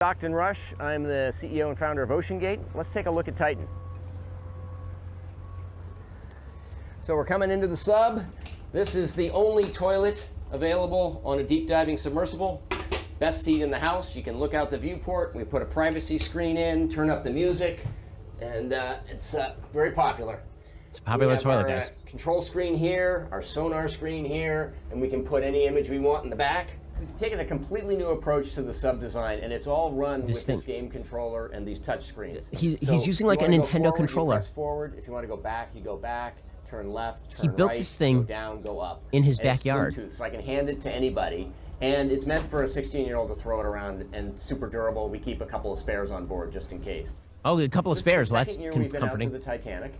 Stockton Rush. I'm the CEO and founder of OceanGate. Let's take a look at Titan. So we're coming into the sub. This is the only toilet available on a deep diving submersible. Best seat in the house. You can look out the viewport. We put a privacy screen in, turn up the music, and it's very popular. It's a popular toilet, guys. Our control screen here, our sonar screen here, and we can put any image we want in the back. We've taken a completely new approach to the sub design, and it's all run with this game controller and these touch screens. He's using like a Nintendo controller. You press forward. If you want to go back, you go back. Turn left, turn right. He built this thing go down, go up. In his backyard. It's Bluetooth, so I can hand it to anybody. And it's meant for a 16-year-old to throw it around, and super durable. We keep a couple of spares on board just in case. Oh, a couple of spares. Well, that's comforting. We've been out to the Titanic.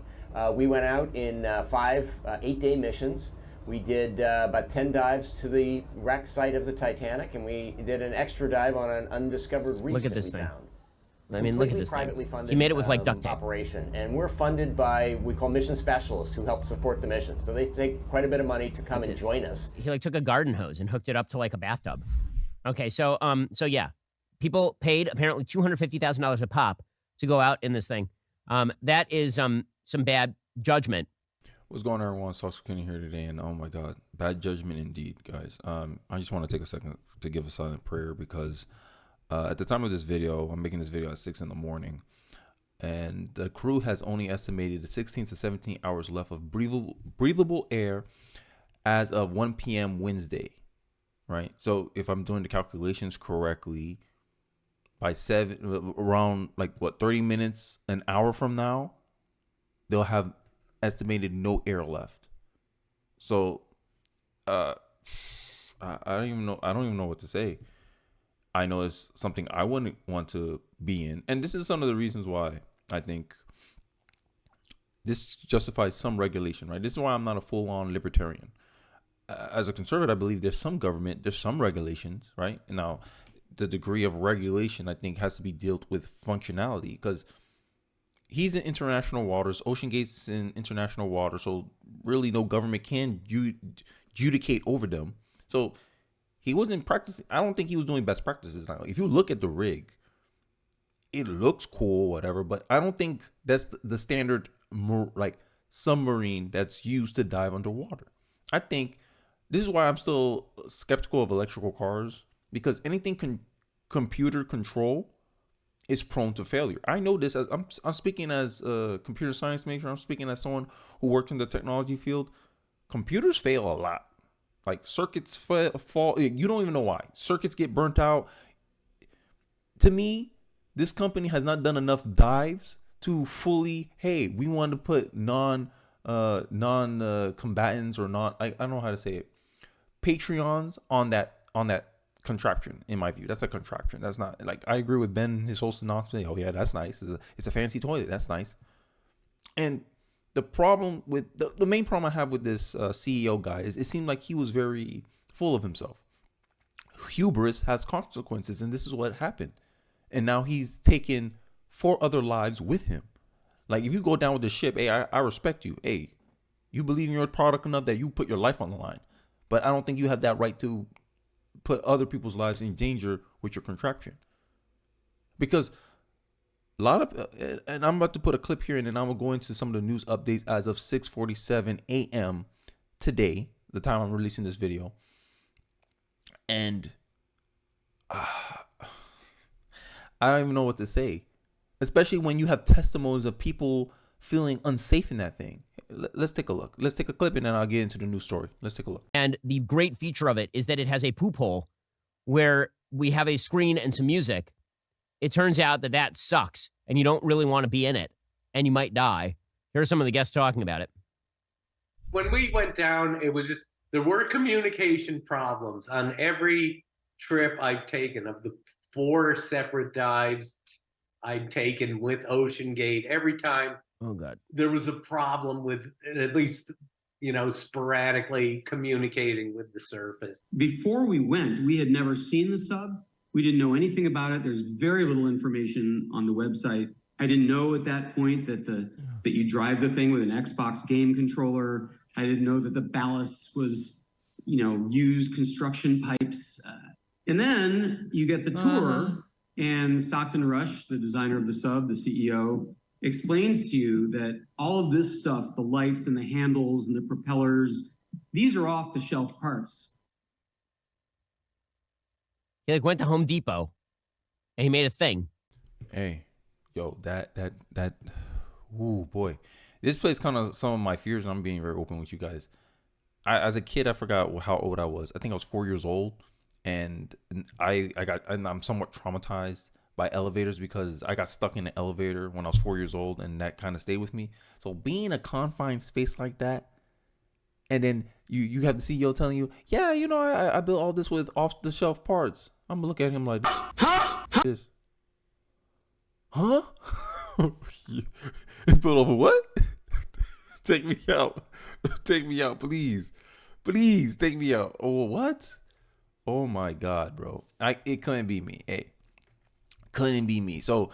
We went out in 5 8-day missions. We did about 10 dives to the wreck site of the Titanic, and we did an extra dive on an undiscovered reef. Look at this thing. Found. I mean, look at this privately thing. Funded, He made it with like duct tape. Operation, and we're funded by we call mission specialists who help support the mission. So they take quite a bit of money to come and join us. He like took a garden hose and hooked it up to like a bathtub. Okay, so yeah, people paid apparently $250,000 a pop to go out in this thing. That is some bad judgment. What's going on, everyone? Sauce Kenny here today, and oh my God, bad judgment indeed, guys. I just want to take a second to give a silent prayer because at the time of this video, I'm making this video at 6 in the morning, and the crew has only estimated 16 to 17 hours left of breathable air as of 1 p.m. Wednesday, right? So if I'm doing the calculations correctly, by around like what, 30 minutes, an hour from now, they'll have estimated no air left. So I don't even know what to say. I know it's something I wouldn't want to be in, and this is some of the reasons why I think this justifies some regulation, right? This is why I'm not a full-on libertarian. As a conservative, I believe there's some government, there's some regulations, right? Now the degree of regulation I think has to be dealt with functionality, because he's in international waters. OceanGate's in international waters, so really no government can adjudicate over them. So he wasn't practicing. I don't think he was doing best practices. Now, if you look at the rig, it looks cool, whatever, but I don't think that's the standard like submarine that's used to dive underwater. I think this is why I'm still skeptical of electrical cars, because anything computer control is prone to failure. I know this as I'm speaking as a computer science major. I'm speaking as someone who works in the technology field. Computers fail a lot. Like circuits fall. You don't even know why. Circuits get burnt out. To me, this company has not done enough dives to fully, hey, we want to put non-combatants or not. I don't know how to say it. Patreons on that contraption. In my view, that's a contraption. That's not like, I agree with Ben, his whole announcement. Oh yeah, that's nice. It's a fancy toilet. That's nice. And the problem with the main problem I have with this CEO guy is it seemed like he was very full of himself. Hubris has consequences, and this is what happened. And now he's taken 4 other lives with him. Like, if you go down with the ship, hey, I respect you. Hey, you believe in your product enough that you put your life on the line. But I don't think you have that right to put other people's lives in danger with your contraption. Because a lot of, and I'm about to put a clip here, and then I'm going to go into some of the news updates as of 6:47 a.m. today, the time I'm releasing this video. And I don't even know what to say, especially when you have testimonies of people feeling unsafe in that thing. Let's take a look. Let's take a clip, and then I'll get into the news story. Let's take a look. And the great feature of it is that it has a poop hole where we have a screen and some music. It turns out that sucks, and you don't really want to be in it, and you might die. Here are some of the guests talking about it. When we went down, it was just, there were communication problems on every trip I've taken. Of the 4 separate dives I'd taken with OceanGate, every time there was a problem with at least, sporadically communicating with the surface. Before we went, we had never seen the sub. We didn't know anything about it. There's very little information on the website. I didn't know at that point that you drive the thing with an Xbox game controller. I didn't know that the ballast was, used construction pipes. And then you get the tour, And Stockton Rush, the designer of the sub, the CEO, explains to you that all of this stuff, the lights and the handles and the propellers, these are off-the-shelf parts. He like went to Home Depot and he made a thing. Hey, yo, that, ooh, boy. This plays kind of some of my fears, and I'm being very open with you guys. As a kid, I forgot how old I was. I think I was 4 years old, and I'm somewhat traumatized by elevators because I got stuck in an elevator when I was 4 years old, and that kind of stayed with me. So being in a confined space like that, and then you have the CEO telling you, yeah, you know, I built all this with off-the-shelf parts. I'm gonna look at him like, this. Huh? It's built over what? Take me out. Take me out, please. Please take me out. Oh, what? Oh my God, bro. It couldn't be me. Hey, couldn't be me. So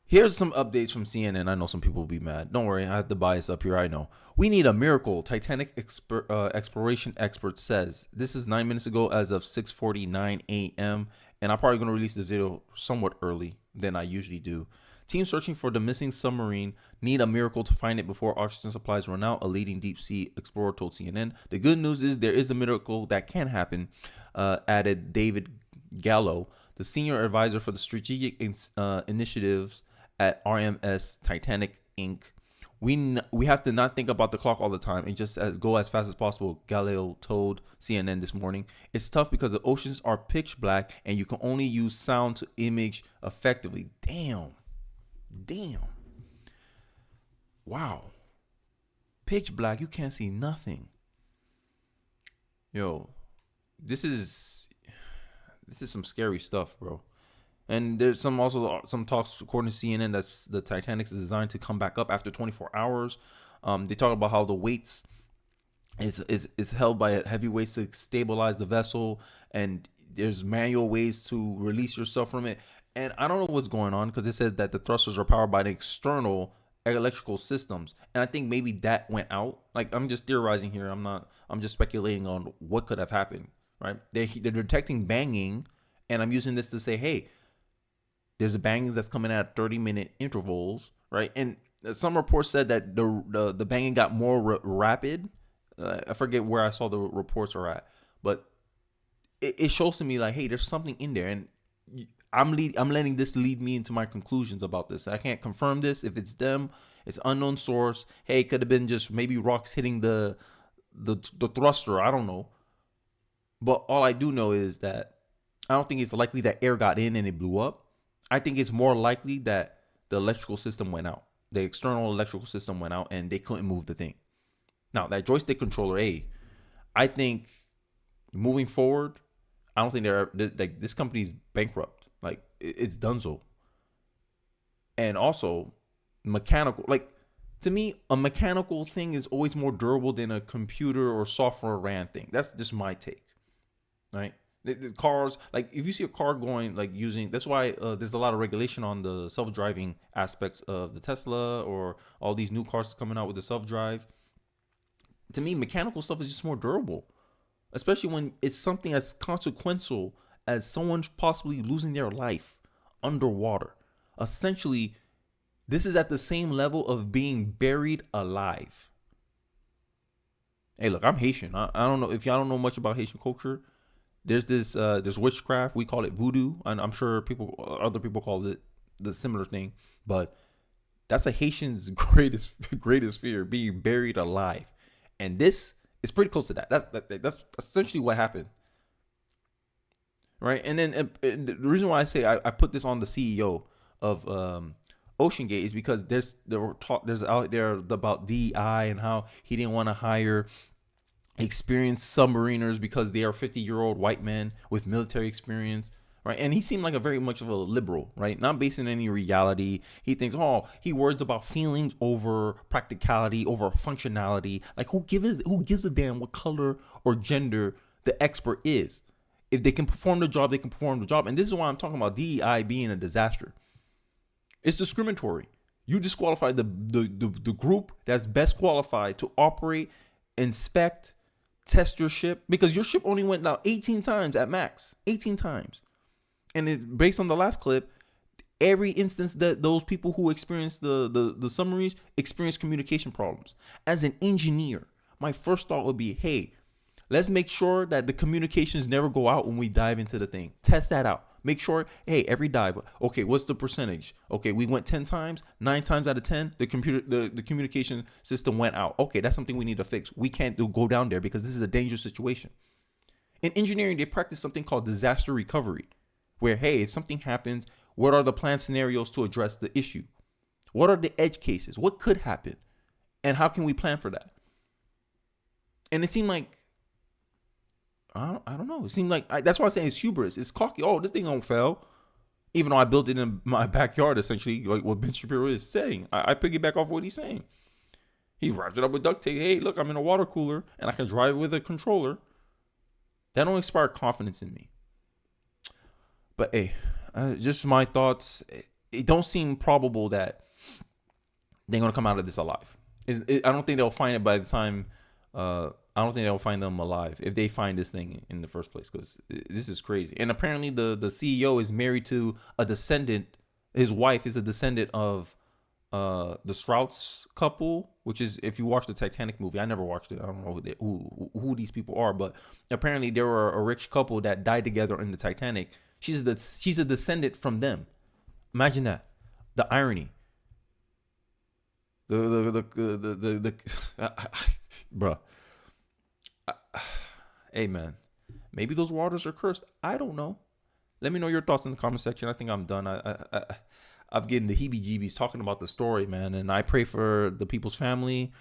here's some updates from CNN. I know some people will be mad. Don't worry, I have the bias up here. I know. We need a miracle. Titanic exploration expert says. This is 9 minutes ago as of 6:49 a.m. And I'm probably going to release this video somewhat early than I usually do. Teams searching for the missing submarine need a miracle to find it before oxygen supplies run out, a leading deep sea explorer told CNN. The good news is there is a miracle that can happen, added David Gallo, the senior advisor for the strategic initiatives at RMS Titanic Inc. We have to not think about the clock all the time and just go as fast as possible, Gallo told CNN this morning. It's tough because the oceans are pitch black and you can only use sound to image effectively. Damn. Wow. Pitch black, you can't see nothing. Yo, this is some scary stuff, bro. And there's also some talks according to CNN that's the Titanic's designed to come back up after 24 hours. They talk about how the weights is held by heavy weights to stabilize the vessel, and there's manual ways to release yourself from it. And I don't know what's going on because it says that the thrusters are powered by the external electrical systems, and I think maybe that went out. Like, I'm just theorizing here. I'm just speculating on what could have happened. Right? They're detecting banging, and I'm using this to say, hey, there's a banging that's coming at 30-minute intervals, right? And some reports said that the banging got more rapid. I forget where I saw the reports are at, but it shows to me like, hey, there's something in there, and I'm letting this lead me into my conclusions about this. I can't confirm this. If it's them, it's unknown source. Hey, it could have been just maybe rocks hitting the thruster. I don't know. But all I do know is that I don't think it's likely that air got in and it blew up. I think it's more likely that the electrical system went out. The external electrical system went out and they couldn't move the thing. Now, that joystick controller, I think moving forward, I don't think like this company's bankrupt. Like, it's donezo. And also, mechanical, like, to me, a mechanical thing is always more durable than a computer or software ran thing. That's just my take, right? The cars, like, if you see a car going, like, using, that's why there's a lot of regulation on the self-driving aspects of the Tesla or all these new cars coming out with the self-drive. To me, mechanical stuff is just more durable, especially when it's something as consequential as someone possibly losing their life underwater. Essentially, this is at the same level of being buried alive. Hey, look, I'm Haitian. I don't know if y'all don't know much about Haitian culture. There's this witchcraft. We call it voodoo, and I'm sure other people call it the similar thing. But that's a Haitian's greatest fear, being buried alive. And this is pretty close to that. That's essentially what happened. Right. And then the reason why I say I put this on the CEO of OceanGate is because there's out there about DEI and how he didn't want to hire experienced submariners because they are 50-year-old white men with military experience. Right. And he seemed like a very much of a liberal, right? Not based in any reality. He thinks, he worries about feelings over practicality, over functionality. Like, who gives a damn what color or gender the expert is? If they can perform the job, they can perform the job. And this is why I'm talking about DEI being a disaster. It's discriminatory. You disqualify the group that's best qualified to operate, inspect, test your ship, because your ship only went down 18 times at max. 18 times. And based on the last clip, every instance that those people who experience the submarines experience communication problems. As an engineer, my first thought would be, hey, let's make sure that the communications never go out when we dive into the thing. Test that out. Make sure, hey, every dive, okay, what's the percentage? Okay, we went 10 times, 9 times out of 10, the communication system went out. Okay, that's something we need to fix. We can't go down there because this is a dangerous situation. In engineering, they practice something called disaster recovery, where, hey, if something happens, what are the planned scenarios to address the issue? What are the edge cases? What could happen? And how can we plan for that? And it seemed like, I don't know. It seemed like, that's why I'm saying it's hubris. It's cocky. Oh, this thing don't fail. Even though I built it in my backyard, essentially, like what Ben Shapiro is saying. I piggyback off what he's saying. He wrapped it up with duct tape. Hey, look, I'm in a water cooler and I can drive with a controller. That don't inspire confidence in me. But hey, just my thoughts. It don't seem probable that they're going to come out of this alive. I don't think they'll find it by the time... I don't think they'll find them alive if they find this thing in the first place, because this is crazy. And apparently the CEO is married to a descendant. His wife is a descendant of the Strauss couple, which is, if you watch the Titanic movie, I never watched it. I don't know who these people are, but apparently they were a rich couple that died together in the Titanic. She's a descendant from them. Imagine that. The irony. Bruh. Hey man, maybe those waters are cursed. I don't know. Let me know your thoughts in the comment section. I think I'm done. I've getting the heebie-jeebies talking about the story, man, and I pray for the people's family.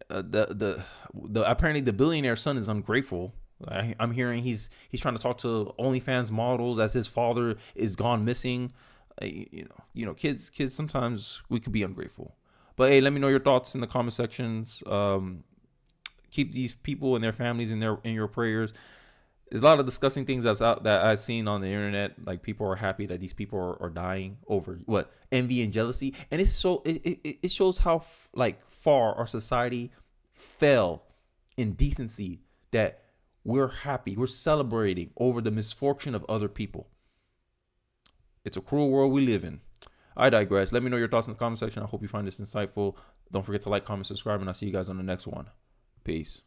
Apparently the billionaire's son is ungrateful. I'm hearing he's trying to talk to OnlyFans models as his father is gone missing. You know, kids sometimes we could be ungrateful. But hey, let me know your thoughts in the comment sections. Keep these people and their families in your prayers. There's a lot of disgusting things that I've seen on the internet. Like, people are happy that these people are dying over what? Envy and jealousy. And it shows how far our society fell in decency, that we're happy, we're celebrating over the misfortune of other people. It's a cruel world we live in. I digress. Let me know your thoughts in the comment section. I hope you find this insightful. Don't forget to like, comment, subscribe, and I'll see you guys on the next one. Peace.